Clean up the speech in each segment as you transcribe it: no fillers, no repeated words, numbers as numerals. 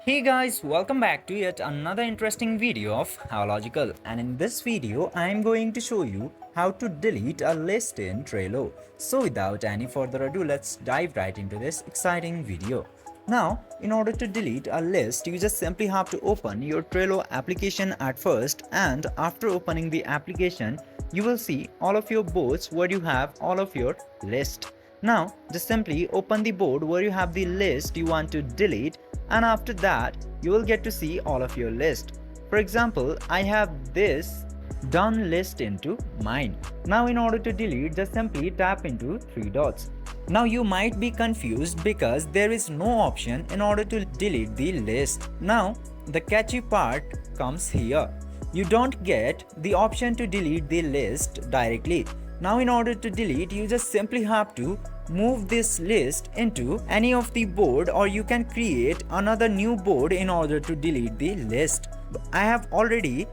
Hey guys, welcome back to yet another interesting video of Howlogical, and in this video I am going to show you how to delete a list in Trello. So without any further ado, let's dive right into this exciting video. Now, in order to delete a list, you just simply have to open your Trello application at first, and after opening the application, you will see all of your boards where you have all of your list. Now, just simply open the board where you have the list you want to delete, and after that you will get to see all of your list. For example, I have this done list into mine. Now in order to delete, just simply tap into three dots. Now you might be confused because there is no option in order to delete the list. Now the catchy part comes here. You don't get the option to delete the list directly. Now in order to delete, you just simply have to move this list into any of the board, or you can create another new board in order to delete the list. I have already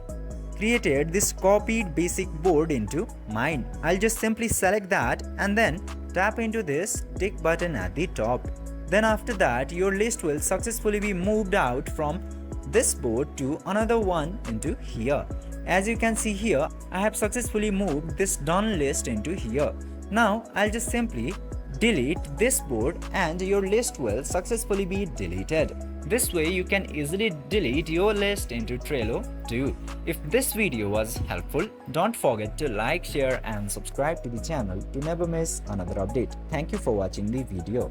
created this copied basic board into mine. I'll just simply select that and then tap into this tick button at the top. Then after that, your list will successfully be moved out from this board to another one into here. As you can see here, I have successfully moved this done list into here. Now I'll just simply delete this board and your list will successfully be deleted. This way you can easily delete your list into Trello too. If this video was helpful, don't forget to like, share and subscribe to the channel to never miss another update. Thank you for watching the video.